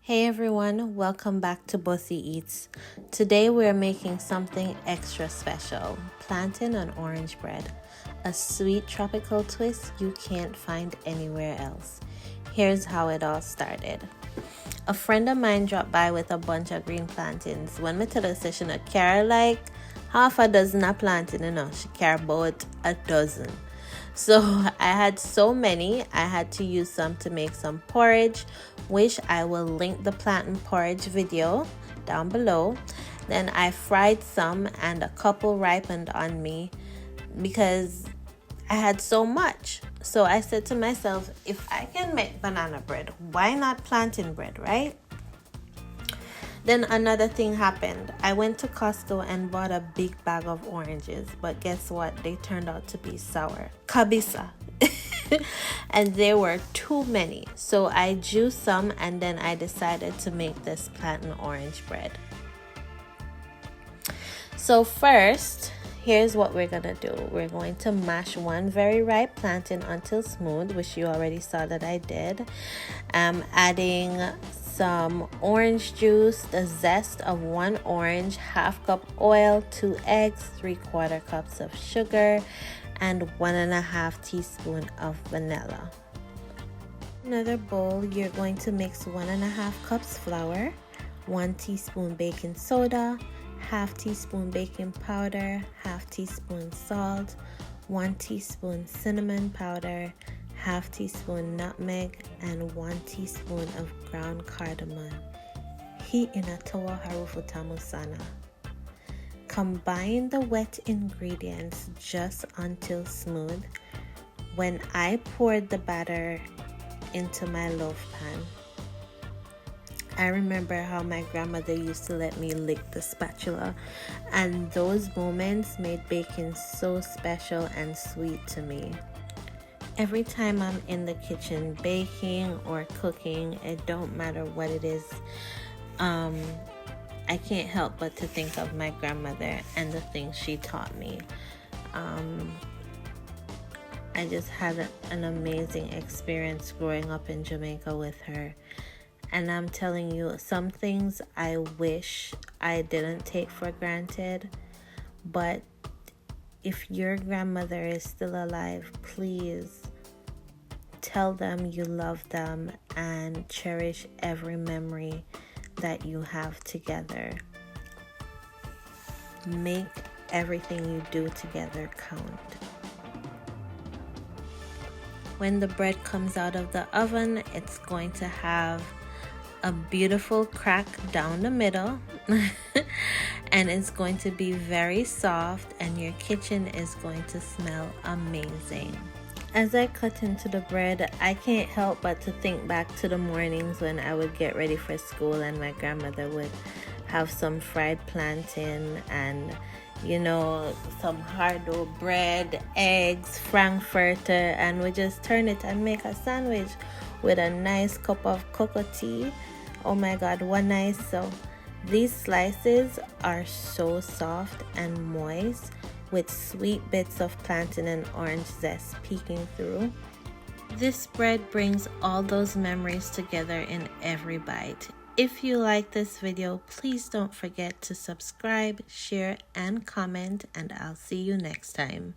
Hey everyone, welcome back to Bosi Eats. Today we're making something extra special, plantain and orange bread, a sweet tropical twist you can't find anywhere else. Here's how it all started. A friend of mine dropped by with a bunch of green plantains. When me tell her she no carry like half a dozen of plantain, she carry about a dozen. So I had so many, I had to use some to make some porridge, which I will link the plantain porridge video down below. Then I fried some and a couple ripened on me because I had so much. So I said to myself, if I can make banana bread, why not plantain bread, right? Then another thing happened. I went to Costco and bought a big bag of oranges, but guess what? They turned out to be sour. Kabisa. And there were too many. So I juiced some and then I decided to make this plantain orange bread. So first, here's what we're gonna do. We're going to mash one very ripe plantain until smooth, which you already saw that I did. I'm adding some orange juice, the zest of 1 orange, 1/2 cup oil, 2 eggs, 3/4 cups of sugar, and 1.5 teaspoon of vanilla. Another bowl, you're going to mix 1.5 cups flour, 1 teaspoon baking soda, 1/2 teaspoon baking powder, 1/2 teaspoon salt, 1 teaspoon cinnamon powder, 1/2 teaspoon nutmeg, and 1 teaspoon of ground cardamom. Heat in a tawa harufu tamu sana. Combine the wet ingredients just until smooth. When I poured the batter into my loaf pan, I remember how my grandmother used to let me lick the spatula, and those moments made baking so special and sweet to me. Every time I'm in the kitchen baking or cooking, it don't matter what it is, I can't help but to think of my grandmother and the things she taught me. I just had an amazing experience growing up in Jamaica with her. And I'm telling you, some things I wish I didn't take for granted. But if your grandmother is still alive, please tell them you love them and cherish every memory that you have together. Make everything you do together count. When the bread comes out of the oven, it's going to have a beautiful crack down the middle and it's going to be very soft, and your kitchen is going to smell amazing. As I cut into the bread, I can't help but to think back to the mornings when I would get ready for school and my grandmother would have some fried plantain and some hard-dough bread, eggs, frankfurter, and we just turn it and make a sandwich with a nice cup of cocoa tea. Oh my god, what nice. So these slices are so soft and moist with sweet bits of plantain and orange zest peeking through. This bread brings all those memories together in every bite. If you like this video, please don't forget to subscribe, share, and comment, and I'll see you next time.